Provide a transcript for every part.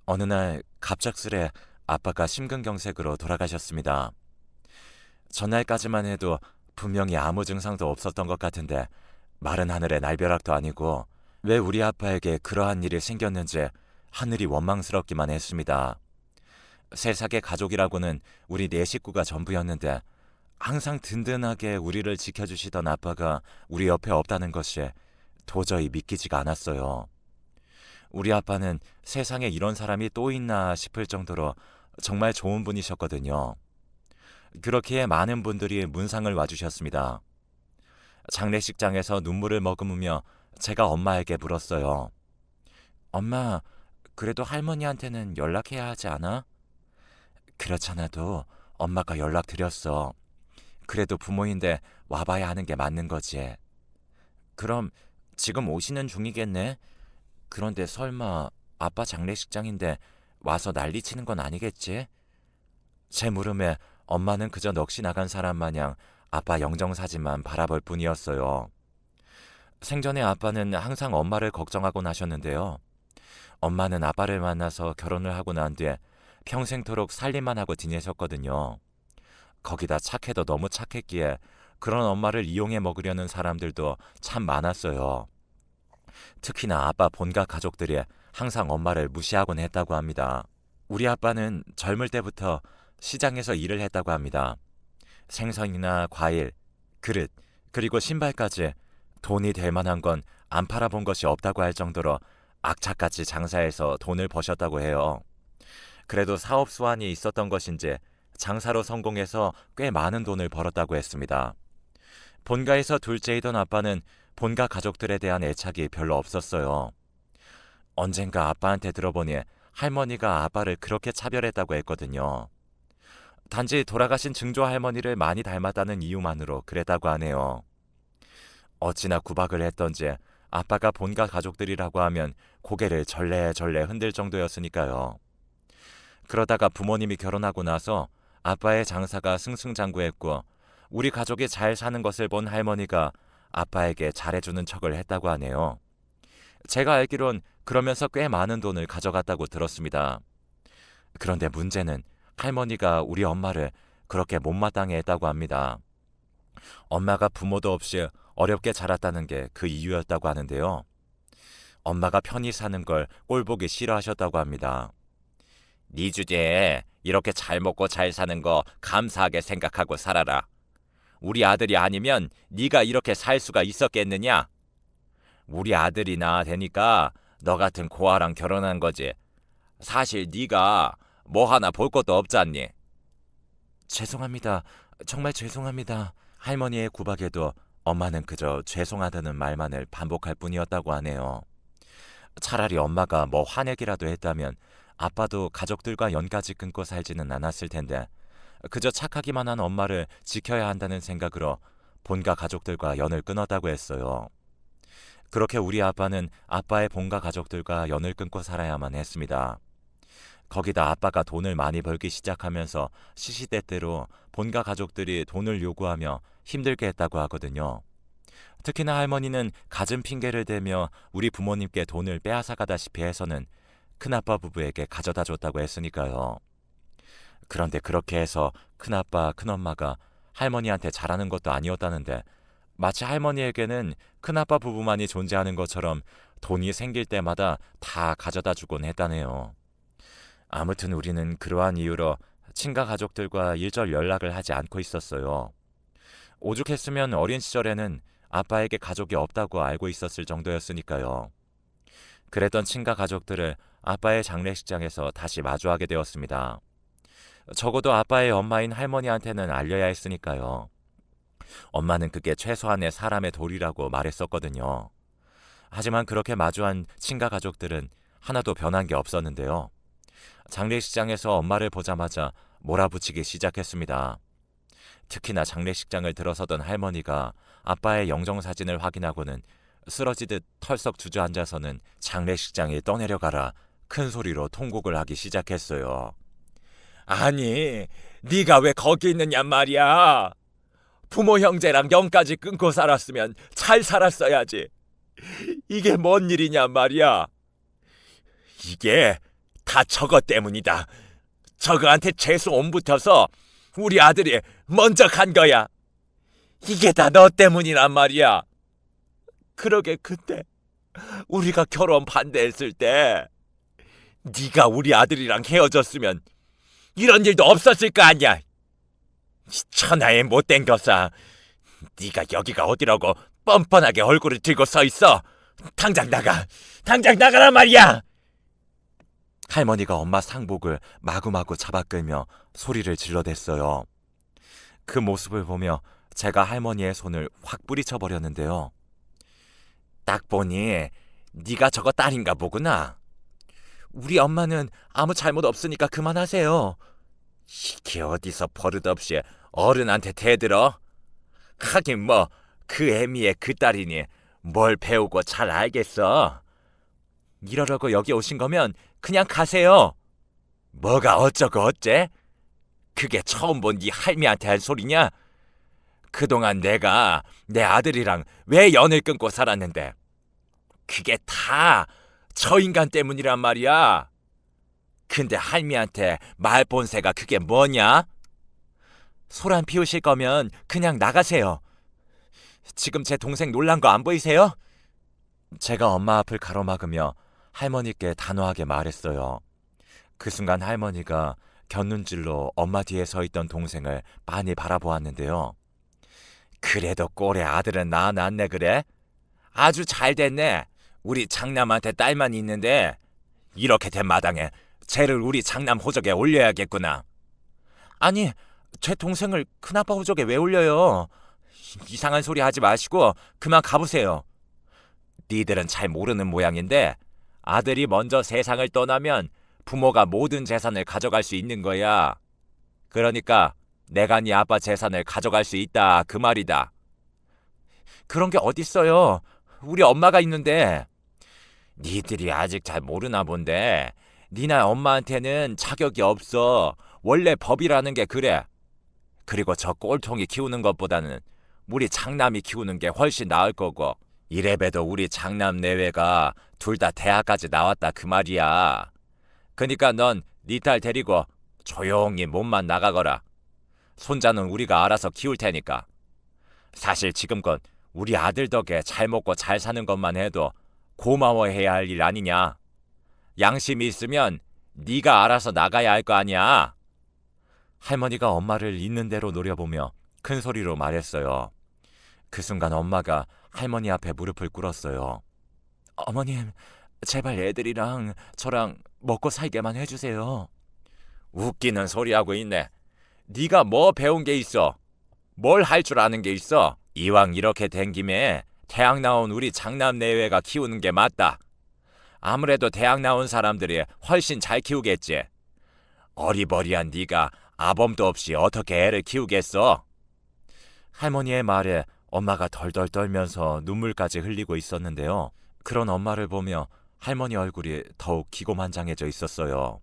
어느 날 갑작스레 아빠가 심근경색으로 돌아가셨습니다. 전날까지만 해도 분명히 아무 증상도 없었던 것 같은데 마른 하늘의 날벼락도 아니고 왜 우리 아빠에게 그러한 일이 생겼는지 하늘이 원망스럽기만 했습니다. 세상의 가족이라고는 우리 네 식구가 전부였는데 항상 든든하게 우리를 지켜주시던 아빠가 우리 옆에 없다는 것이 도저히 믿기지가 않았어요. 우리 아빠는 세상에 이런 사람이 또 있나 싶을 정도로 정말 좋은 분이셨거든요. 그렇기에 많은 분들이 문상을 와주셨습니다. 장례식장에서 눈물을 머금으며 제가 엄마에게 물었어요. 엄마, 그래도 할머니한테는 연락해야 하지 않아? 그렇잖아도 엄마가 연락드렸어. 그래도 부모인데 와봐야 하는 게 맞는 거지. 그럼 지금 오시는 중이겠네? 그런데 설마 아빠 장례식장인데 와서 난리치는 건 아니겠지? 제 물음에 엄마는 그저 넋이 나간 사람 마냥 아빠 영정사진만 바라볼 뿐이었어요. 생전에 아빠는 항상 엄마를 걱정하곤 하셨는데요. 엄마는 아빠를 만나서 결혼을 하고 난 뒤에 평생토록 살림만 하고 지내셨거든요. 거기다 착해도 너무 착했기에 그런 엄마를 이용해 먹으려는 사람들도 참 많았어요. 특히나 아빠 본가 가족들이 항상 엄마를 무시하곤 했다고 합니다. 우리 아빠는 젊을 때부터 시장에서 일을 했다고 합니다. 생선이나 과일, 그릇, 그리고 신발까지 돈이 될 만한 건 안 팔아본 것이 없다고 할 정도로 악착같이 장사해서 돈을 버셨다고 해요. 그래도 사업 수완이 있었던 것인지 장사로 성공해서 꽤 많은 돈을 벌었다고 했습니다. 본가에서 둘째이던 아빠는 본가 가족들에 대한 애착이 별로 없었어요. 언젠가 아빠한테 들어보니 할머니가 아빠를 그렇게 차별했다고 했거든요. 단지 돌아가신 증조 할머니를 많이 닮았다는 이유만으로 그랬다고 하네요. 어찌나 구박을 했던지 아빠가 본가 가족들이라고 하면 고개를 절레절레 흔들 정도였으니까요. 그러다가 부모님이 결혼하고 나서 아빠의 장사가 승승장구했고 우리 가족이 잘 사는 것을 본 할머니가 아빠에게 잘해주는 척을 했다고 하네요. 제가 알기론 그러면서 꽤 많은 돈을 가져갔다고 들었습니다. 그런데 문제는 할머니가 우리 엄마를 그렇게 못마땅해 했다고 합니다. 엄마가 부모도 없이 어렵게 자랐다는 게 그 이유였다고 하는데요. 엄마가 편히 사는 걸 꼴보기 싫어하셨다고 합니다. 네 주제에 이렇게 잘 먹고 잘 사는 거 감사하게 생각하고 살아라. 우리 아들이 아니면 네가 이렇게 살 수가 있었겠느냐? 우리 아들이 되니까 너 같은 고아랑 결혼한 거지. 사실 네가 뭐 하나 볼 것도 없잖니. 죄송합니다. 정말 죄송합니다. 할머니의 구박에도 엄마는 그저 죄송하다는 말만을 반복할 뿐이었다고 하네요. 차라리 엄마가 뭐 화내기라도 했다면 아빠도 가족들과 연까지 끊고 살지는 않았을 텐데 그저 착하기만 한 엄마를 지켜야 한다는 생각으로 본가 가족들과 연을 끊었다고 했어요. 그렇게 우리 아빠는 아빠의 본가 가족들과 연을 끊고 살아야만 했습니다. 거기다 아빠가 돈을 많이 벌기 시작하면서 시시때때로 본가 가족들이 돈을 요구하며 힘들게 했다고 하거든요. 특히나 할머니는 갖은 핑계를 대며 우리 부모님께 돈을 빼앗아가다시피 해서는 큰아빠 부부에게 가져다 줬다고 했으니까요. 그런데 그렇게 해서 큰아빠, 큰엄마가 할머니한테 잘하는 것도 아니었다는데 마치 할머니에게는 큰아빠 부부만이 존재하는 것처럼 돈이 생길 때마다 다 가져다 주곤 했다네요. 아무튼 우리는 그러한 이유로 친가 가족들과 일절 연락을 하지 않고 있었어요. 오죽했으면 어린 시절에는 아빠에게 가족이 없다고 알고 있었을 정도였으니까요. 그랬던 친가 가족들을 아빠의 장례식장에서 다시 마주하게 되었습니다. 적어도 아빠의 엄마인 할머니한테는 알려야 했으니까요. 엄마는 그게 최소한의 사람의 도리라고 말했었거든요. 하지만 그렇게 마주한 친가 가족들은 하나도 변한 게 없었는데요. 장례식장에서 엄마를 보자마자 몰아붙이기 시작했습니다. 특히나 장례식장을 들어서던 할머니가 아빠의 영정사진을 확인하고는 쓰러지듯 털썩 주저앉아서는 장례식장에 떠내려가라 큰 소리로 통곡을 하기 시작했어요. 아니, 네가 왜 거기 있느냐 말이야. 부모 형제랑 영까지 끊고 살았으면 잘 살았어야지. 이게 뭔 일이냐 말이야. 이게 다 저거 때문이다. 저거한테 재수 온 붙어서 우리 아들이 먼저 간 거야. 이게 다 너 때문이란 말이야. 그러게 그때 우리가 결혼 반대했을 때 네가 우리 아들이랑 헤어졌으면 이런 일도 없었을 거 아니야. 이 천하의 못된 것아. 네가 여기가 어디라고 뻔뻔하게 얼굴을 들고 서 있어. 당장 나가. 당장 나가란 말이야. 할머니가 엄마 상복을 마구마구 잡아끌며 소리를 질러댔어요. 그 모습을 보며 제가 할머니의 손을 확 뿌리쳐 버렸는데요. 딱 보니 네가 저거 딸인가 보구나. 우리 엄마는 아무 잘못 없으니까 그만하세요. 이게 어디서 버릇없이 어른한테 대들어? 하긴 뭐 그 애미의 그 딸이니 뭘 배우고 잘 알겠어. 이러려고 여기 오신 거면 그냥 가세요. 뭐가 어쩌고 어째? 그게 처음 본 네 할미한테 할 소리냐? 그동안 내가 내 아들이랑 왜 연을 끊고 살았는데 그게 다 저 인간 때문이란 말이야. 근데 할미한테 말본새가 그게 뭐냐? 소란 피우실 거면 그냥 나가세요. 지금 제 동생 놀란 거 안 보이세요? 제가 엄마 앞을 가로막으며 할머니께 단호하게 말했어요. 그 순간 할머니가 곁눈질로 엄마 뒤에 서 있던 동생을 빤히 바라보았는데요. 그래도 꼴의 아들은 낳았네 그래? 아주 잘 됐네. 우리 장남한테 딸만 있는데 이렇게 된 마당에 쟤를 우리 장남 호적에 올려야겠구나. 아니, 제 동생을 큰아빠 호적에 왜 올려요? 이상한 소리 하지 마시고 그만 가보세요. 니들은 잘 모르는 모양인데 아들이 먼저 세상을 떠나면 부모가 모든 재산을 가져갈 수 있는 거야. 그러니까 내가 네 아빠 재산을 가져갈 수 있다 그 말이다. 그런 게 어딨어요. 우리 엄마가 있는데. 니들이 아직 잘 모르나 본데 니나 엄마한테는 자격이 없어. 원래 법이라는 게 그래. 그리고 저 꼴통이 키우는 것보다는 우리 장남이 키우는 게 훨씬 나을 거고 이래봬도 우리 장남 내외가 둘 다 대학까지 나왔다 그 말이야. 그니까 넌 네 딸 데리고 조용히 몸만 나가거라. 손자는 우리가 알아서 키울 테니까. 사실 지금껏 우리 아들 덕에 잘 먹고 잘 사는 것만 해도 고마워해야 할 일 아니냐. 양심이 있으면 네가 알아서 나가야 할 거 아니야. 할머니가 엄마를 있는 대로 노려보며 큰 소리로 말했어요. 그 순간 엄마가 할머니 앞에 무릎을 꿇었어요. 어머님, 제발 애들이랑 저랑 먹고 살게만 해주세요. 웃기는 소리하고 있네. 네가 뭐 배운 게 있어? 뭘 할 줄 아는 게 있어? 이왕 이렇게 된 김에 대학 나온 우리 장남 내외가 키우는 게 맞다. 아무래도 대학 나온 사람들이 훨씬 잘 키우겠지. 어리버리한 네가 아범도 없이 어떻게 애를 키우겠어? 할머니의 말에 엄마가 덜덜 떨면서 눈물까지 흘리고 있었는데요. 그런 엄마를 보며 할머니 얼굴이 더욱 기고만장해져 있었어요.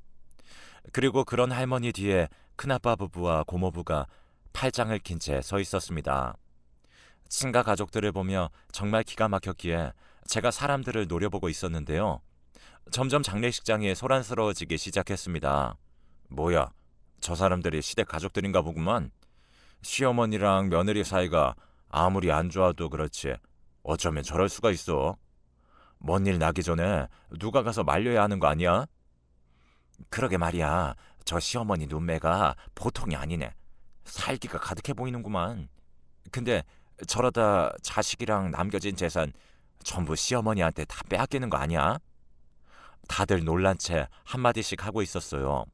그리고 그런 할머니 뒤에 큰아빠 부부와 고모부가 팔짱을 낀 채 서 있었습니다. 친가 가족들을 보며 정말 기가 막혔기에 제가 사람들을 노려보고 있었는데요. 점점 장례식장이 소란스러워지기 시작했습니다. 뭐야, 저 사람들이 시댁 가족들인가 보구만. 시어머니랑 며느리 사이가 아무리 안 좋아도 그렇지 어쩌면 저럴 수가 있어. 뭔 일 나기 전에 누가 가서 말려야 하는 거 아니야? 그러게 말이야. 저 시어머니 눈매가 보통이 아니네. 살기가 가득해 보이는구만. 근데 저러다 자식이랑 남겨진 재산 전부 시어머니한테 다 빼앗기는 거 아니야? 다들 놀란 채 한마디씩 하고 있었어요.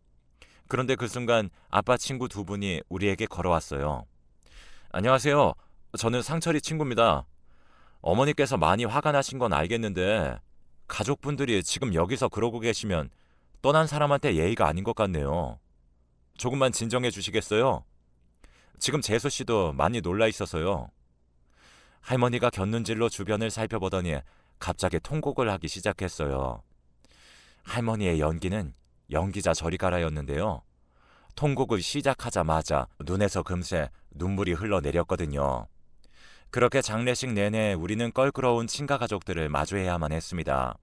그런데 그 순간 아빠 친구 두 분이 우리에게 걸어왔어요. 안녕하세요. 저는 상철이 친구입니다. 어머니께서 많이 화가 나신 건 알겠는데 가족분들이 지금 여기서 그러고 계시면 떠난 사람한테 예의가 아닌 것 같네요. 조금만 진정해 주시겠어요? 지금 재수 씨도 많이 놀라 있어서요. 할머니가 곁눈질로 주변을 살펴보더니 갑자기 통곡을 하기 시작했어요. 할머니의 연기는 연기자 저리 가라였는데요. 통곡을 시작하자마자 눈에서 금세 눈물이 흘러내렸거든요. 그렇게 장례식 내내 우리는 껄끄러운 친가 가족들을 마주해야만 했습니다.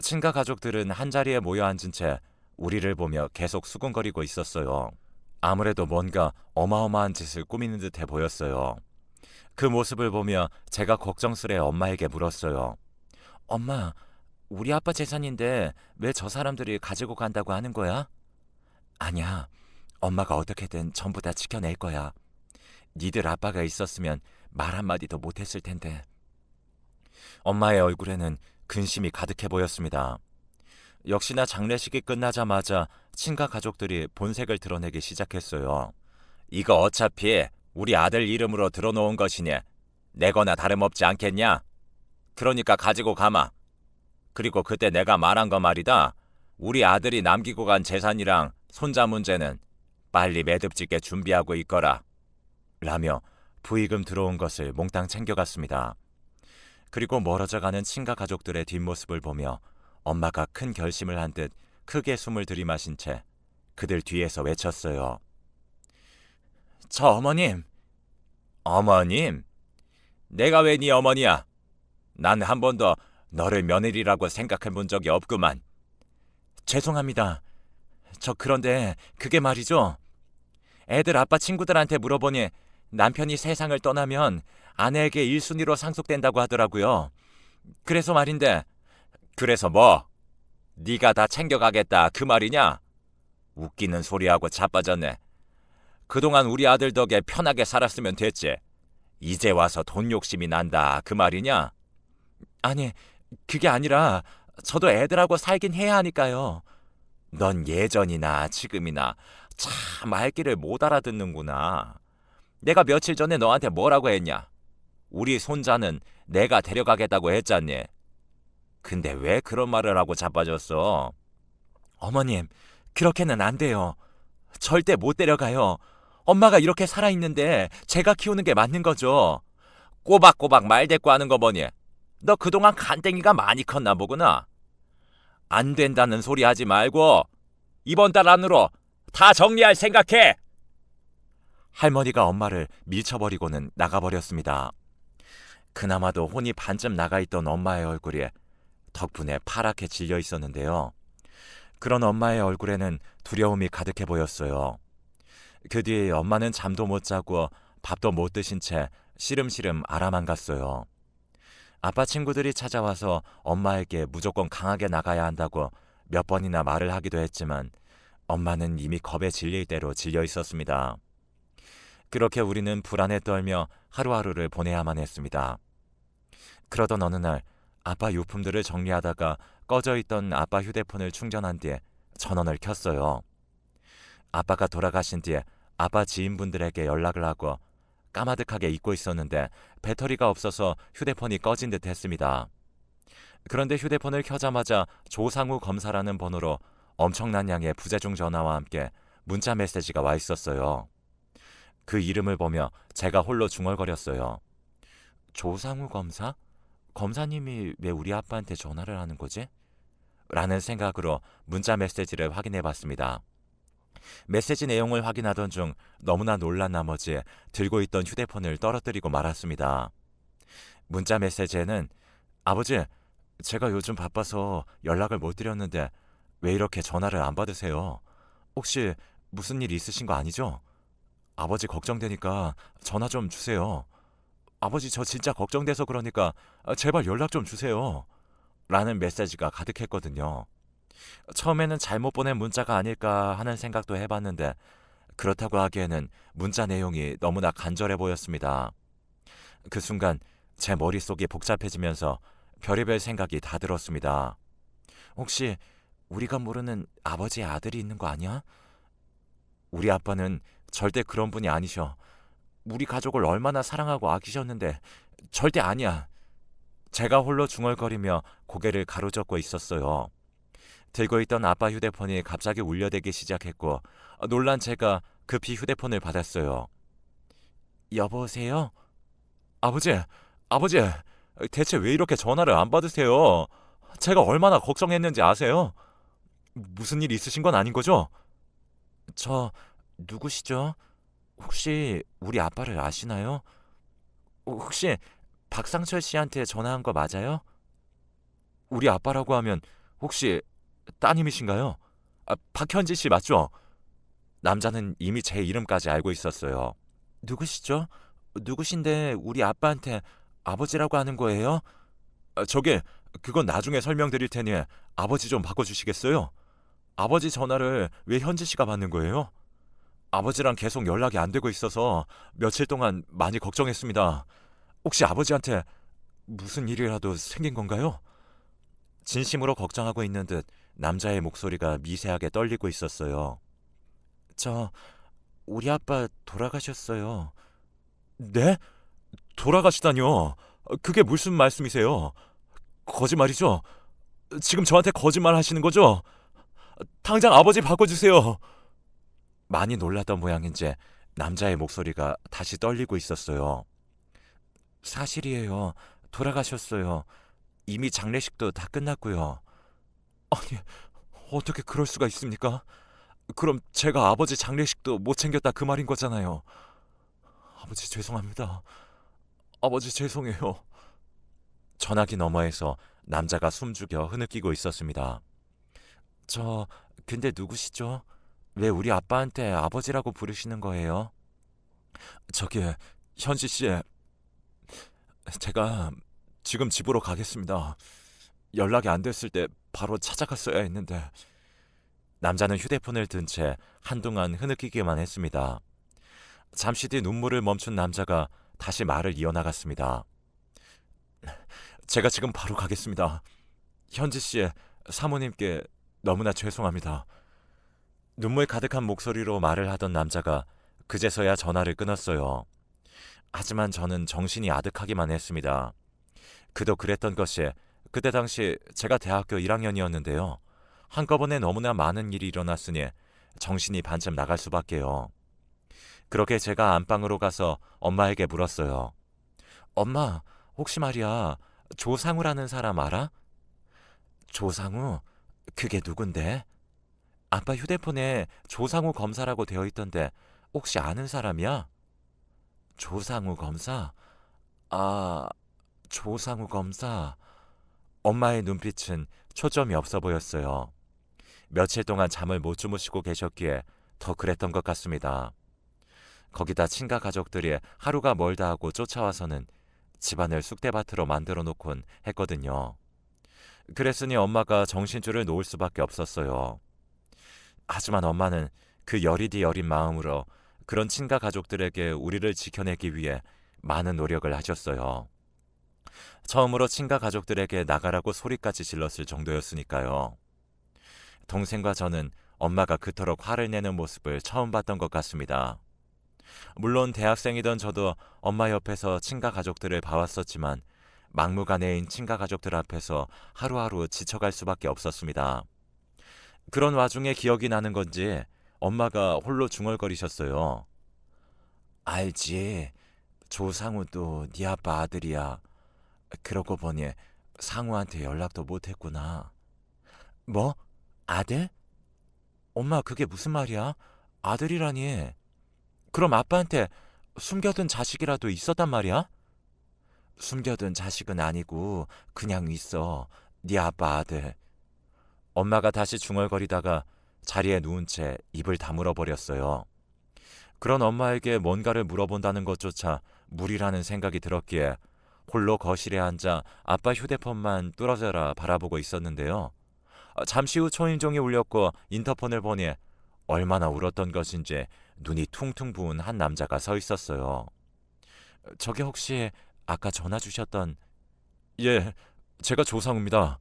친가 가족들은 한자리에 모여 앉은 채 우리를 보며 계속 수군거리고 있었어요. 아무래도 뭔가 어마어마한 짓을 꾸미는 듯해 보였어요. 그 모습을 보며 제가 걱정스레 엄마에게 물었어요. 엄마, 우리 아빠 재산인데 왜 저 사람들이 가지고 간다고 하는 거야? 아니야. 엄마가 어떻게든 전부 다 지켜낼 거야. 니들 아빠가 있었으면 말 한마디도 못했을 텐데. 엄마의 얼굴에는 근심이 가득해 보였습니다. 역시나 장례식이 끝나자마자 친가 가족들이 본색을 드러내기 시작했어요. 이거 어차피 우리 아들 이름으로 들어놓은 것이니 내거나 다름없지 않겠냐? 그러니까 가지고 가마. 그리고 그때 내가 말한 거 말이다. 우리 아들이 남기고 간 재산이랑 손자 문제는 빨리 매듭짓게 준비하고 있거라. 라며 부의금 들어온 것을 몽땅 챙겨갔습니다. 그리고 멀어져가는 친가 가족들의 뒷모습을 보며 엄마가 큰 결심을 한 듯 크게 숨을 들이마신 채 그들 뒤에서 외쳤어요. 저 어머님. 어머님? 내가 왜 네 어머니야? 난 한 번도 너를 며느리라고 생각해 본 적이 없구만. 죄송합니다. 저 그런데 그게 말이죠. 애들 아빠 친구들한테 물어보니 남편이 세상을 떠나면 아내에게 1순위로 상속된다고 하더라고요. 그래서 말인데. 그래서 뭐? 네가 다 챙겨가겠다 그 말이냐? 웃기는 소리하고 자빠졌네. 그동안 우리 아들 덕에 편하게 살았으면 됐지. 이제 와서 돈 욕심이 난다 그 말이냐? 아니, 그게 아니라 저도 애들하고 살긴 해야 하니까요. 넌 예전이나 지금이나 참 말귀를 못 알아듣는구나. 내가 며칠 전에 너한테 뭐라고 했냐? 우리 손자는 내가 데려가겠다고 했잖니. 근데 왜 그런 말을 하고 자빠졌어? 어머님, 그렇게는 안 돼요. 절대 못 데려가요. 엄마가 이렇게 살아있는데 제가 키우는 게 맞는 거죠. 꼬박꼬박 말대꾸 하는 거 보니 너 그동안 간땡이가 많이 컸나 보구나. 안 된다는 소리 하지 말고 이번 달 안으로 다 정리할 생각해. 할머니가 엄마를 밀쳐버리고는 나가버렸습니다. 그나마도 혼이 반쯤 나가있던 엄마의 얼굴이 덕분에 파랗게 질려 있었는데요. 그런 엄마의 얼굴에는 두려움이 가득해 보였어요. 그 뒤에 엄마는 잠도 못 자고 밥도 못 드신 채 시름시름 알아만 갔어요. 아빠 친구들이 찾아와서 엄마에게 무조건 강하게 나가야 한다고 몇 번이나 말을 하기도 했지만 엄마는 이미 겁에 질릴 대로 질려 있었습니다. 그렇게 우리는 불안에 떨며 하루하루를 보내야만 했습니다. 그러던 어느 날 아빠 유품들을 정리하다가 꺼져 있던 아빠 휴대폰을 충전한 뒤에 전원을 켰어요. 아빠가 돌아가신 뒤에 아빠 지인분들에게 연락을 하고 까마득하게 잊고 있었는데 배터리가 없어서 휴대폰이 꺼진 듯 했습니다. 그런데 휴대폰을 켜자마자 조상우 검사라는 번호로 엄청난 양의 부재중 전화와 함께 문자 메시지가 와 있었어요. 그 이름을 보며 제가 홀로 중얼거렸어요. 조상우 검사? 검사님이 왜 우리 아빠한테 전화를 하는 거지? 라는 생각으로 문자 메시지를 확인해 봤습니다. 메시지 내용을 확인하던 중 너무나 놀란 나머지 들고 있던 휴대폰을 떨어뜨리고 말았습니다. 문자 메시지에는 아버지, 제가 요즘 바빠서 연락을 못 드렸는데 왜 이렇게 전화를 안 받으세요? 혹시 무슨 일 있으신 거 아니죠? 아버지 걱정되니까 전화 좀 주세요. 아버지 저 진짜 걱정돼서 그러니까 제발 연락 좀 주세요. 라는 메시지가 가득했거든요. 처음에는 잘못 보낸 문자가 아닐까 하는 생각도 해봤는데 그렇다고 하기에는 문자 내용이 너무나 간절해 보였습니다. 그 순간 제 머릿속이 복잡해지면서 별의별 생각이 다 들었습니다. 혹시 우리가 모르는 아버지의 아들이 있는 거 아니야? 우리 아빠는 절대 그런 분이 아니셔. 우리 가족을 얼마나 사랑하고 아끼셨는데 절대 아니야. 제가 홀로 중얼거리며 고개를 가로젓고 있었어요. 들고 있던 아빠 휴대폰이 갑자기 울려대기 시작했고 놀란 제가 급히 휴대폰을 받았어요. 여보세요? 아버지, 아버지, 대체 왜 이렇게 전화를 안 받으세요? 제가 얼마나 걱정했는지 아세요? 무슨 일 있으신 건 아닌 거죠? 저 누구시죠? 혹시 우리 아빠를 아시나요? 혹시 박상철 씨한테 전화한 거 맞아요? 우리 아빠라고 하면 혹시 따님이신가요? 박현지 씨 맞죠? 남자는 이미 제 이름까지 알고 있었어요. 누구시죠? 누구신데 우리 아빠한테 아버지라고 하는 거예요? 저게 그건 나중에 설명드릴 테니 아버지 좀 바꿔주시겠어요? 아버지 전화를 왜 현지 씨가 받는 거예요? 아버지랑 계속 연락이 안 되고 있어서 며칠 동안 많이 걱정했습니다. 혹시 아버지한테 무슨 일이라도 생긴 건가요? 진심으로 걱정하고 있는 듯 남자의 목소리가 미세하게 떨리고 있었어요. 저 우리 아빠 돌아가셨어요. 네? 돌아가시다뇨? 그게 무슨 말씀이세요? 거짓말이죠? 지금 저한테 거짓말 하시는 거죠? 당장 아버지 바꿔주세요. 많이 놀랐던 모양인지 남자의 목소리가 다시 떨리고 있었어요. 사실이에요. 돌아가셨어요. 이미 장례식도 다 끝났고요. 아니, 어떻게 그럴 수가 있습니까? 그럼 제가 아버지 장례식도 못 챙겼다 그 말인 거잖아요. 아버지 죄송합니다. 아버지 죄송해요. 전화기 너머에서 남자가 숨죽여 흐느끼고 있었습니다. 저 근데 누구시죠? 왜 우리 아빠한테 아버지라고 부르시는 거예요? 저기 현지 씨, 제가 지금 집으로 가겠습니다. 연락이 안 됐을 때 바로 찾아갔어야 했는데. 남자는 휴대폰을 든 채 한동안 흐느끼기만 했습니다. 잠시 뒤 눈물을 멈춘 남자가 다시 말을 이어나갔습니다. 제가 지금 바로 가겠습니다. 현지 씨의 사모님께 너무나 죄송합니다. 눈물 가득한 목소리로 말을 하던 남자가 그제서야 전화를 끊었어요. 하지만 저는 정신이 아득하기만 했습니다. 그도 그랬던 것이 그때 당시 제가 대학교 1학년이었는데요. 한꺼번에 너무나 많은 일이 일어났으니 정신이 반쯤 나갈 수밖에요. 그렇게 제가 안방으로 가서 엄마에게 물었어요. 엄마, 혹시 말이야, 조상우라는 사람 알아? 조상우? 그게 누군데? 아빠 휴대폰에 조상우 검사라고 되어 있던데 혹시 아는 사람이야? 조상우 검사? 아, 조상우 검사. 엄마의 눈빛은 초점이 없어 보였어요. 며칠 동안 잠을 못 주무시고 계셨기에 더 그랬던 것 같습니다. 거기다 친가 가족들이 하루가 멀다 하고 쫓아와서는 집안을 쑥대밭으로 만들어 놓곤 했거든요. 그랬으니 엄마가 정신줄을 놓을 수밖에 없었어요. 하지만 엄마는 그 여리디 여린 마음으로 그런 친가 가족들에게 우리를 지켜내기 위해 많은 노력을 하셨어요. 처음으로 친가 가족들에게 나가라고 소리까지 질렀을 정도였으니까요. 동생과 저는 엄마가 그토록 화를 내는 모습을 처음 봤던 것 같습니다. 물론 대학생이던 저도 엄마 옆에서 친가 가족들을 봐왔었지만 막무가내인 친가 가족들 앞에서 하루하루 지쳐갈 수밖에 없었습니다. 그런 와중에 기억이 나는 건지 엄마가 홀로 중얼거리셨어요. 알지. 조상우도 네 아빠 아들이야. 그러고 보니 상우한테 연락도 못했구나. 뭐? 아들? 엄마 그게 무슨 말이야? 아들이라니. 그럼 아빠한테 숨겨둔 자식이라도 있었단 말이야? 숨겨둔 자식은 아니고 그냥 있어. 네 아빠 아들. 엄마가 다시 중얼거리다가 자리에 누운 채 입을 다물어 버렸어요. 그런 엄마에게 뭔가를 물어본다는 것조차 무리라는 생각이 들었기에 홀로 거실에 앉아 아빠 휴대폰만 뚫어져라 바라보고 있었는데요. 잠시 후 초인종이 울렸고 인터폰을 보니 얼마나 울었던 것인지 눈이 퉁퉁 부은 한 남자가 서 있었어요. 저게 혹시 아까 전화 주셨던... 예, 제가 조상우입니다.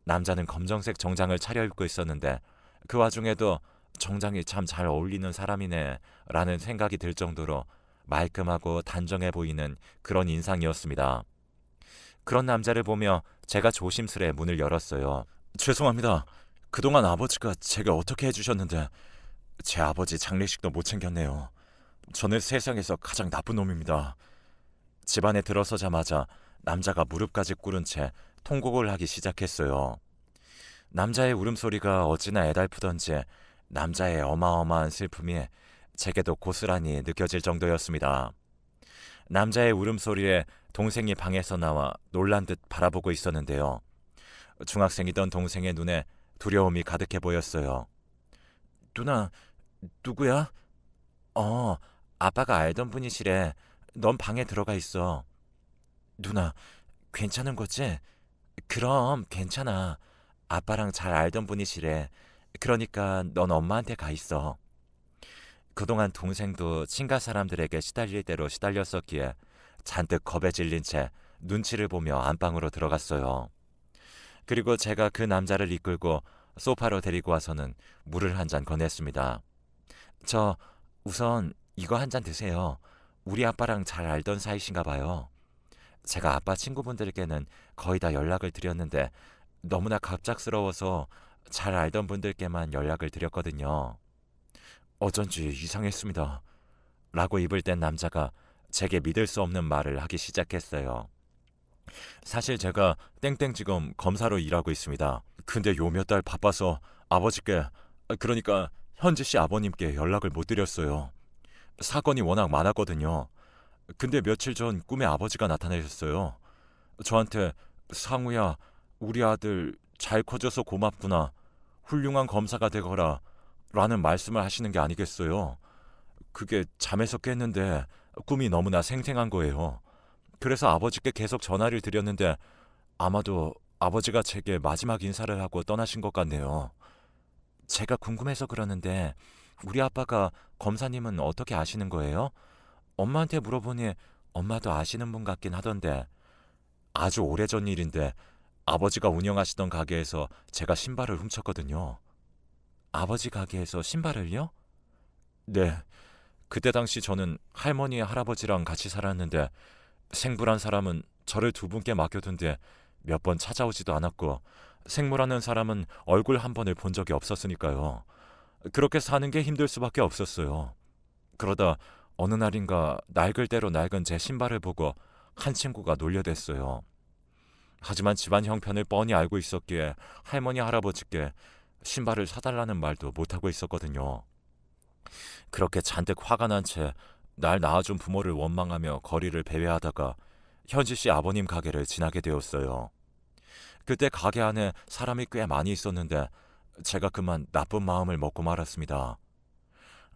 남자는 검정색 정장을 차려입고 있었는데 그 와중에도 정장이 참 잘 어울리는 사람이네 라는 생각이 들 정도로 말끔하고 단정해 보이는 그런 인상이었습니다. 그런 남자를 보며 제가 조심스레 문을 열었어요. 죄송합니다. 그동안 아버지가 제가 어떻게 해주셨는데 제 아버지 장례식도 못 챙겼네요. 저는 세상에서 가장 나쁜 놈입니다. 집안에 들어서자마자 남자가 무릎까지 꿇은 채 통곡을 하기 시작했어요. 남자의 울음소리가 어찌나 애달프던지 남자의 어마어마한 슬픔이 제게도 고스란히 느껴질 정도였습니다. 남자의 울음소리에 동생이 방에서 나와 놀란 듯 바라보고 있었는데요. 중학생이던 동생의 눈에 두려움이 가득해 보였어요. 누나, 누구야? 어, 아빠가 알던 분이시래. 넌 방에 들어가 있어. 누나, 괜찮은 거지? 그럼 괜찮아. 아빠랑 잘 알던 분이시래. 그러니까 넌 엄마한테 가 있어. 그동안 동생도 친가 사람들에게 시달릴 대로 시달렸었기에 잔뜩 겁에 질린 채 눈치를 보며 안방으로 들어갔어요. 그리고 제가 그 남자를 이끌고 소파로 데리고 와서는 물을 한 잔 건넸습니다. 저 우선 이거 한 잔 드세요. 우리 아빠랑 잘 알던 사이신가 봐요. 제가 아빠 친구분들께는 거의 다 연락을 드렸는데 너무나 갑작스러워서 잘 알던 분들께만 연락을 드렸거든요. 어쩐지 이상했습니다. 라고 입을 뗀 남자가 제게 믿을 수 없는 말을 하기 시작했어요. 사실 제가 땡땡지검 검사로 일하고 있습니다. 근데 요 몇 달 바빠서 아버지께, 그러니까 현지 씨 아버님께 연락을 못 드렸어요. 사건이 워낙 많았거든요. 근데 며칠 전 꿈에 아버지가 나타나셨어요. 저한테 상우야, 우리 아들 잘 커져서 고맙구나. 훌륭한 검사가 되거라. 라는 말씀을 하시는 게 아니겠어요. 그게 잠에서 깼는데 꿈이 너무나 생생한 거예요. 그래서 아버지께 계속 전화를 드렸는데 아마도 아버지가 제게 마지막 인사를 하고 떠나신 것 같네요. 제가 궁금해서 그러는데 우리 아빠가 검사님은 어떻게 아시는 거예요? 엄마한테 물어보니 엄마도 아시는 분 같긴 하던데. 아주 오래전 일인데 아버지가 운영하시던 가게에서 제가 신발을 훔쳤거든요. 아버지 가게에서 신발을요? 네. 그때 당시 저는 할머니, 할아버지랑 같이 살았는데 생부란 사람은 저를 두 분께 맡겨둔 뒤 몇 번 찾아오지도 않았고 생모라는 사람은 얼굴 한 번을 본 적이 없었으니까요. 그렇게 사는 게 힘들 수밖에 없었어요. 그러다 어느 날인가 낡을 대로 낡은 제 신발을 보고 한 친구가 놀려댔어요. 하지만 집안 형편을 뻔히 알고 있었기에 할머니, 할아버지께 신발을 사달라는 말도 못하고 있었거든요. 그렇게 잔뜩 화가 난 채 날 낳아준 부모를 원망하며 거리를 배회하다가 현지 씨 아버님 가게를 지나게 되었어요. 그때 가게 안에 사람이 꽤 많이 있었는데 제가 그만 나쁜 마음을 먹고 말았습니다.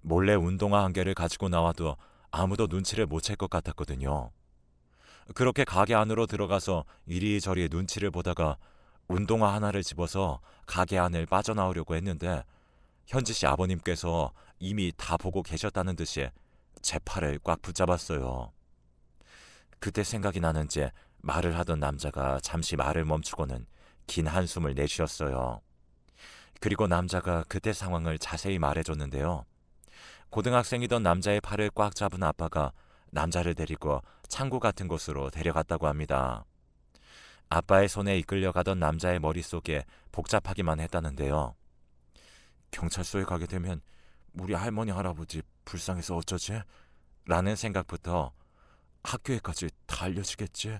몰래 운동화 한 개를 가지고 나와도 아무도 눈치를 못 챌 것 같았거든요. 그렇게 가게 안으로 들어가서 이리저리 눈치를 보다가 운동화 하나를 집어서 가게 안을 빠져나오려고 했는데 현지 씨 아버님께서 이미 다 보고 계셨다는 듯이 제 팔을 꽉 붙잡았어요. 그때 생각이 나는지 말을 하던 남자가 잠시 말을 멈추고는 긴 한숨을 내쉬었어요. 그리고 남자가 그때 상황을 자세히 말해줬는데요. 고등학생이던 남자의 팔을 꽉 잡은 아빠가 남자를 데리고 창고 같은 곳으로 데려갔다고 합니다. 아빠의 손에 이끌려가던 남자의 머릿속에 복잡하기만 했다는데요. 경찰서에 가게 되면 우리 할머니, 할아버지 불쌍해서 어쩌지? 라는 생각부터 학교에까지 다 알려지겠지?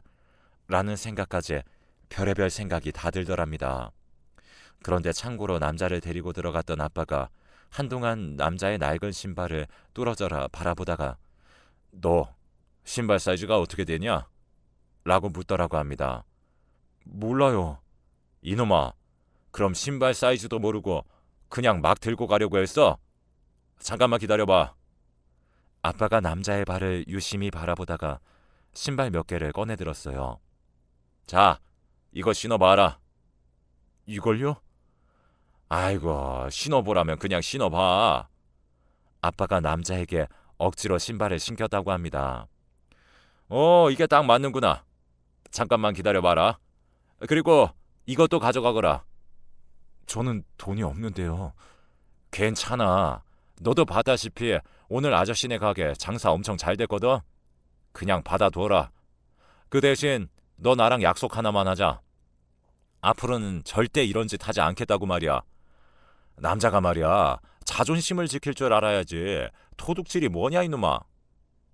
라는 생각까지 별의별 생각이 다 들더랍니다. 그런데 창고로 남자를 데리고 들어갔던 아빠가 한동안 남자의 낡은 신발을 뚫어져라 바라보다가 너 신발 사이즈가 어떻게 되냐? 라고 묻더라고 합니다. 몰라요. 이놈아, 그럼 신발 사이즈도 모르고 그냥 막 들고 가려고 했어? 잠깐만 기다려봐. 아빠가 남자의 발을 유심히 바라보다가 신발 몇 개를 꺼내들었어요. 자, 이거 신어봐라. 이걸요? 아이고, 신어보라면 그냥 신어봐. 아빠가 남자에게 억지로 신발을 신겼다고 합니다. 이게 딱 맞는구나. 잠깐만 기다려봐라. 그리고 이것도 가져가거라. 저는 돈이 없는데요. 괜찮아. 너도 봐다시피 오늘 아저씨네 가게 장사 엄청 잘 됐거든. 그냥 받아둬라. 그 대신 너 나랑 약속 하나만 하자. 앞으로는 절대 이런 짓 하지 않겠다고 말이야. 남자가 말이야, 자존심을 지킬 줄 알아야지. 도둑질이 뭐냐 이놈아.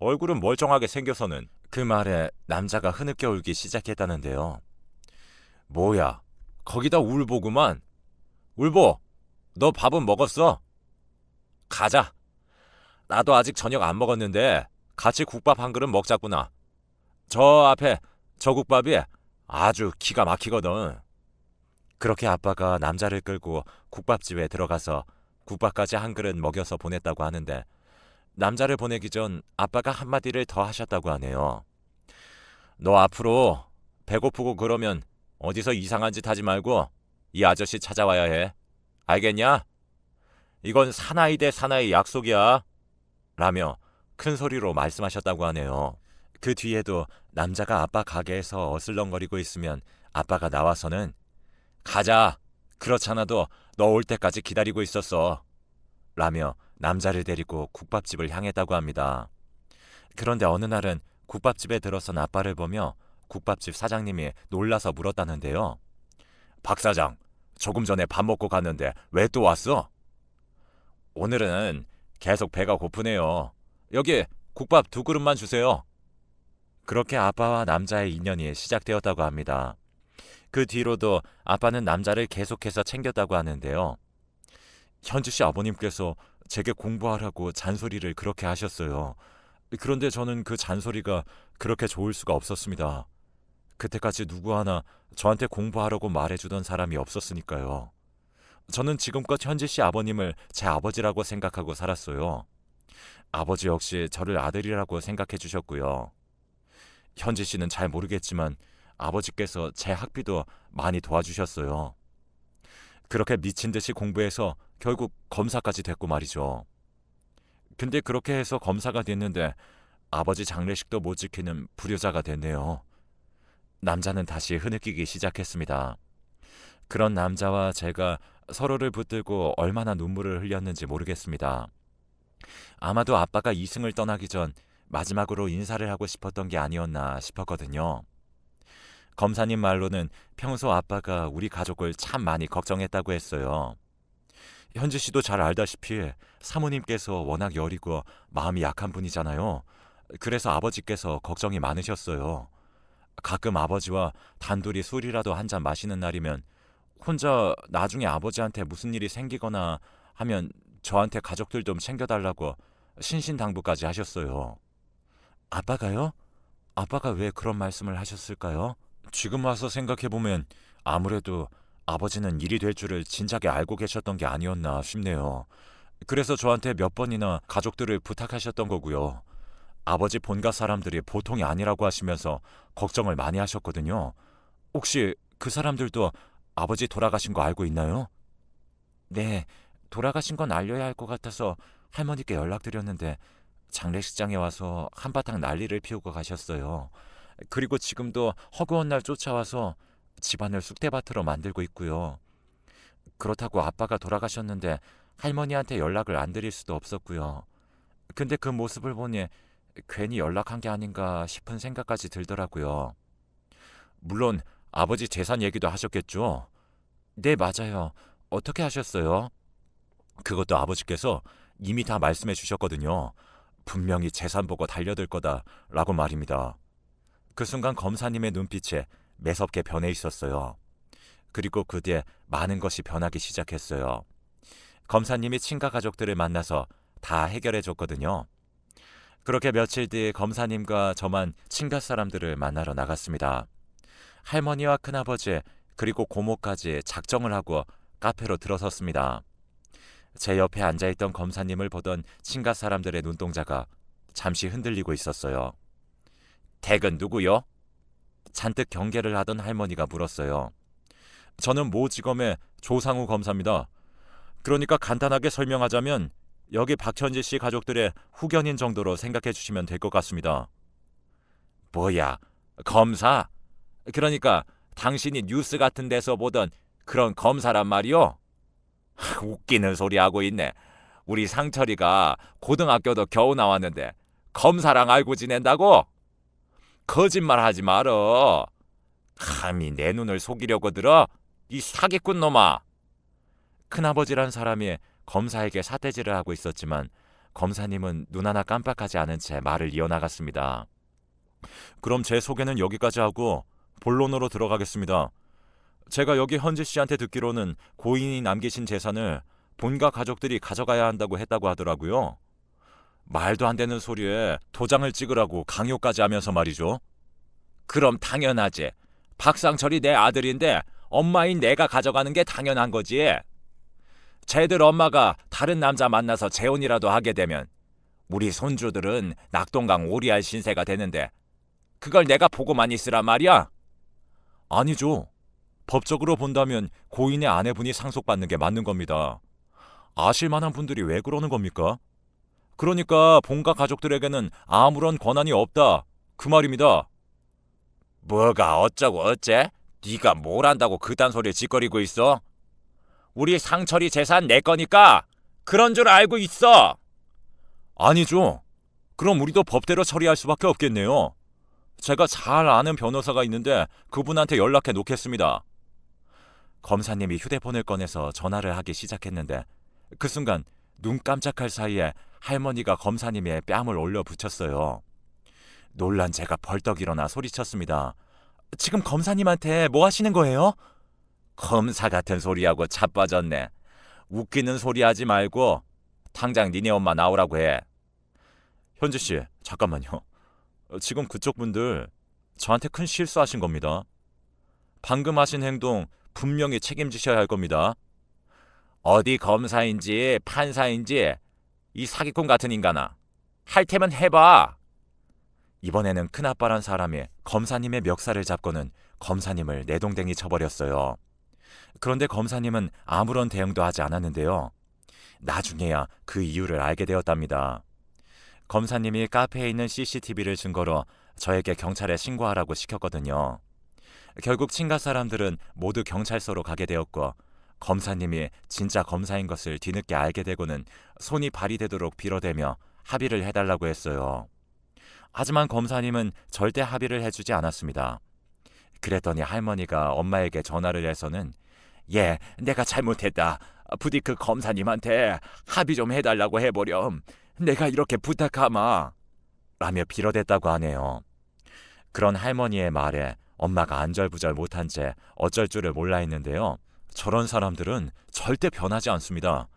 얼굴은 멀쩡하게 생겨서는. 그 말에 남자가 흐느껴 울기 시작했다는데요. 뭐야, 거기다 울보구만. 울보, 너 밥은 먹었어? 가자. 나도 아직 저녁 안 먹었는데 같이 국밥 한 그릇 먹자꾸나. 저 앞에 저 국밥이 아주 기가 막히거든. 그렇게 아빠가 남자를 끌고 국밥집에 들어가서 국밥까지 한 그릇 먹여서 보냈다고 하는데 남자를 보내기 전 아빠가 한마디를 더 하셨다고 하네요. 너 앞으로 배고프고 그러면 어디서 이상한 짓 하지 말고 이 아저씨 찾아와야 해. 알겠냐? 이건 사나이 대 사나이 약속이야. 라며 큰 소리로 말씀하셨다고 하네요. 그 뒤에도 남자가 아빠 가게에서 어슬렁거리고 있으면 아빠가 나와서는 가자. 그렇잖아도 너 올 때까지 기다리고 있었어. 라며 남자를 데리고 국밥집을 향했다고 합니다. 그런데 어느 날은 국밥집에 들어선 아빠를 보며 국밥집 사장님이 놀라서 물었다는데요. 박 사장, 조금 전에 밥 먹고 갔는데 왜 또 왔어? 오늘은 계속 배가 고프네요. 여기 국밥 2그릇만 주세요. 그렇게 아빠와 남자의 인연이 시작되었다고 합니다. 그 뒤로도 아빠는 남자를 계속해서 챙겼다고 하는데요. 현주 씨 아버님께서 제게 공부하라고 잔소리를 그렇게 하셨어요. 그런데 저는 그 잔소리가 그렇게 좋을 수가 없었습니다. 그때까지 누구 하나 저한테 공부하라고 말해주던 사람이 없었으니까요. 저는 지금껏 현지 씨 아버님을 제 아버지라고 생각하고 살았어요. 아버지 역시 저를 아들이라고 생각해 주셨고요. 현지 씨는 잘 모르겠지만 아버지께서 제 학비도 많이 도와주셨어요. 그렇게 미친 듯이 공부해서 결국 검사까지 됐고 말이죠. 근데 그렇게 해서 검사가 됐는데 아버지 장례식도 못 지키는 불효자가 됐네요. 남자는 다시 흐느끼기 시작했습니다. 그런 남자와 제가 서로를 붙들고 얼마나 눈물을 흘렸는지 모르겠습니다. 아마도 아빠가 이승을 떠나기 전 마지막으로 인사를 하고 싶었던 게 아니었나 싶었거든요. 검사님 말로는 평소 아빠가 우리 가족을 참 많이 걱정했다고 했어요. 현지 씨도 잘 알다시피 사모님께서 워낙 여리고 마음이 약한 분이잖아요. 그래서 아버지께서 걱정이 많으셨어요. 가끔 아버지와 단둘이 술이라도 한 잔 마시는 날이면 혼자 나중에 아버지한테 무슨 일이 생기거나 하면 저한테 가족들 좀 챙겨달라고 신신당부까지 하셨어요. 아빠가요? 아빠가 왜 그런 말씀을 하셨을까요? 지금 와서 생각해보면 아무래도 아버지는 일이 될 줄을 진작에 알고 계셨던 게 아니었나 싶네요. 그래서 저한테 몇 번이나 가족들을 부탁하셨던 거고요. 아버지 본가 사람들이 보통이 아니라고 하시면서 걱정을 많이 하셨거든요. 혹시 그 사람들도 아버지 돌아가신 거 알고 있나요? 네, 돌아가신 건 알려야 할 것 같아서 할머니께 연락드렸는데 장례식장에 와서 한바탕 난리를 피우고 가셨어요. 그리고 지금도 허구한 날 쫓아와서 집안을 쑥대밭으로 만들고 있고요. 그렇다고 아빠가 돌아가셨는데 할머니한테 연락을 안 드릴 수도 없었고요. 근데 그 모습을 보니 괜히 연락한 게 아닌가 싶은 생각까지 들더라고요. 물론 아버지 재산 얘기도 하셨겠죠? 네, 맞아요. 어떻게 하셨어요? 그것도 아버지께서 이미 다 말씀해 주셨거든요. 분명히 재산 보고 달려들 거다라고 말입니다. 그 순간 검사님의 눈빛에 매섭게 변해 있었어요. 그리고 그 뒤에 많은 것이 변하기 시작했어요. 검사님이 친가 가족들을 만나서 다 해결해 줬거든요. 그렇게 며칠 뒤 검사님과 저만 친가 사람들을 만나러 나갔습니다. 할머니와 큰아버지 그리고 고모까지 작정을 하고 카페로 들어섰습니다. 제 옆에 앉아있던 검사님을 보던 친가 사람들의 눈동자가 잠시 흔들리고 있었어요. 댁은 누구요? 잔뜩 경계를 하던 할머니가 물었어요. 저는 모지검의 조상우 검사입니다. 그러니까 간단하게 설명하자면 여기 박현지 씨 가족들의 후견인 정도로 생각해 주시면 될 것 같습니다. 뭐야, 검사? 그러니까 당신이 뉴스 같은 데서 보던 그런 검사란 말이요? 웃기는 소리 하고 있네. 우리 상철이가 고등학교도 겨우 나왔는데 검사랑 알고 지낸다고? 거짓말 하지 말어. 감히 내 눈을 속이려고 들어? 이 사기꾼 놈아. 큰아버지란 사람이 검사에게 사대질을 하고 있었지만 검사님은 눈 하나 깜빡하지 않은 채 말을 이어나갔습니다. 그럼 제 소개는 여기까지 하고 본론으로 들어가겠습니다. 제가 여기 현지 씨한테 듣기로는 고인이 남기신 재산을 본가 가족들이 가져가야 한다고 했다고 하더라고요. 말도 안 되는 소리에 도장을 찍으라고 강요까지 하면서 말이죠. 그럼 당연하지. 박상철이 내 아들인데 엄마인 내가 가져가는 게 당연한 거지. 쟤들 엄마가 다른 남자 만나서 재혼이라도 하게 되면 우리 손주들은 낙동강 오리알 신세가 되는데 그걸 내가 보고만 있으란 말이야? 아니죠. 법적으로 본다면 고인의 아내분이 상속받는 게 맞는 겁니다. 아실 만한 분들이 왜 그러는 겁니까? 그러니까 본가 가족들에게는 아무런 권한이 없다. 그 말입니다. 뭐가 어쩌고 어째? 네가 뭘 안다고 그딴 소리를 짓거리고 있어? 우리 상철이 재산 내 거니까 그런 줄 알고 있어. 아니죠. 그럼 우리도 법대로 처리할 수밖에 없겠네요. 제가 잘 아는 변호사가 있는데 그분한테 연락해 놓겠습니다. 검사님이 휴대폰을 꺼내서 전화를 하기 시작했는데 그 순간 눈 깜짝할 사이에 할머니가 검사님의 뺨을 올려 붙였어요. 놀란 제가 벌떡 일어나 소리쳤습니다. 지금 검사님한테 뭐 하시는 거예요? 검사 같은 소리하고 자빠졌네. 웃기는 소리 하지 말고 당장 니네 엄마 나오라고 해. 현지씨, 잠깐만요. 지금 그쪽 분들 저한테 큰 실수하신 겁니다. 방금 하신 행동 분명히 책임지셔야 할 겁니다. 어디 검사인지 판사인지 이 사기꾼 같은 인간아. 할 테면 해봐. 이번에는 큰아빠란 사람이 검사님의 멱살을 잡고는 검사님을 내동댕이 쳐버렸어요. 그런데 검사님은 아무런 대응도 하지 않았는데요. 나중에야 그 이유를 알게 되었답니다. 검사님이 카페에 있는 CCTV를 증거로 저에게 경찰에 신고하라고 시켰거든요. 결국 친가 사람들은 모두 경찰서로 가게 되었고 검사님이 진짜 검사인 것을 뒤늦게 알게 되고는 손이 발이 되도록 빌어대며 합의를 해달라고 했어요. 하지만 검사님은 절대 합의를 해주지 않았습니다. 그랬더니 할머니가 엄마에게 전화를 해서는 내가 잘못했다. 부디 그 검사님한테 합의 좀 해달라고 해보렴. 내가 이렇게 부탁하마. 라며 빌어댔다고 하네요. 그런 할머니의 말에 엄마가 안절부절 못한 채 어쩔 줄을 몰라 했는데요. 저런 사람들은 절대 변하지 않습니다.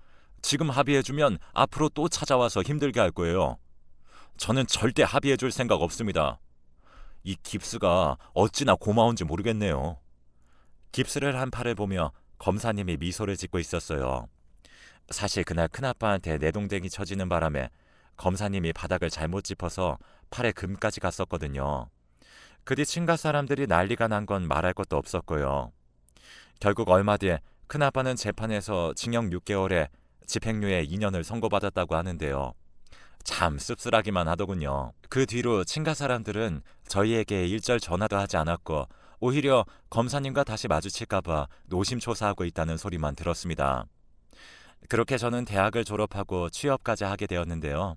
지금 합의해주면 앞으로 또 찾아와서 힘들게 할 거예요. 저는 절대 합의해줄 생각 없습니다. 이 깁스가 어찌나 고마운지 모르겠네요. 깁스를 한 팔을 보며 검사님이 미소를 짓고 있었어요. 사실 그날 큰아빠한테 내동댕이 쳐지는 바람에 검사님이 바닥을 잘못 짚어서 팔에 금까지 갔었거든요. 그 뒤 친가 사람들이 난리가 난 건 말할 것도 없었고요. 결국 얼마 뒤에 큰아빠는 재판에서 징역 6개월에 집행유예 2년을 선고받았다고 하는데요. 참 씁쓸하기만 하더군요. 그 뒤로 친가 사람들은 저희에게 일절 전화도 하지 않았고 오히려 검사님과 다시 마주칠까봐 노심초사하고 있다는 소리만 들었습니다. 그렇게 저는 대학을 졸업하고 취업까지 하게 되었는데요.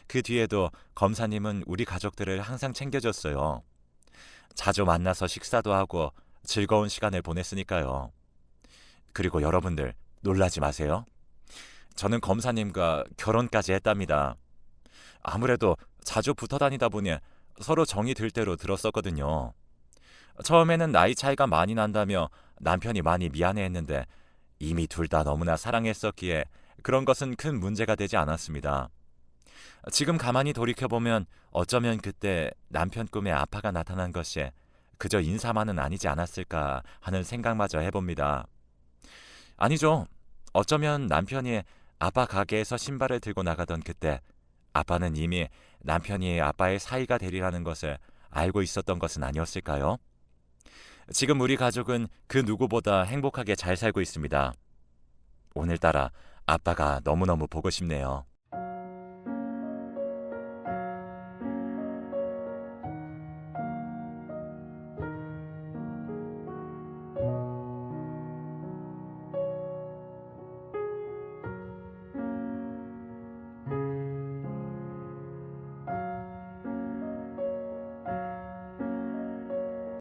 그 뒤에도 검사님은 우리 가족들을 항상 챙겨줬어요. 자주 만나서 식사도 하고 즐거운 시간을 보냈으니까요. 그리고 여러분들 놀라지 마세요. 저는 검사님과 결혼까지 했답니다. 아무래도 자주 붙어 다니다 보니 서로 정이 들 대로 들었었거든요. 처음에는 나이 차이가 많이 난다며 남편이 많이 미안해했는데 이미 둘 다 너무나 사랑했었기에 그런 것은 큰 문제가 되지 않았습니다. 지금 가만히 돌이켜보면 어쩌면 그때 남편 꿈에 아빠가 나타난 것이 그저 인사만은 아니지 않았을까 하는 생각마저 해봅니다. 아니죠. 어쩌면 남편이 아빠 가게에서 신발을 들고 나가던 그때 아빠는 이미 남편이 아빠의 사이가 되리라는 것을 알고 있었던 것은 아니었을까요? 지금 우리 가족은 그 누구보다 행복하게 잘 살고 있습니다. 오늘따라 아빠가 너무너무 보고 싶네요.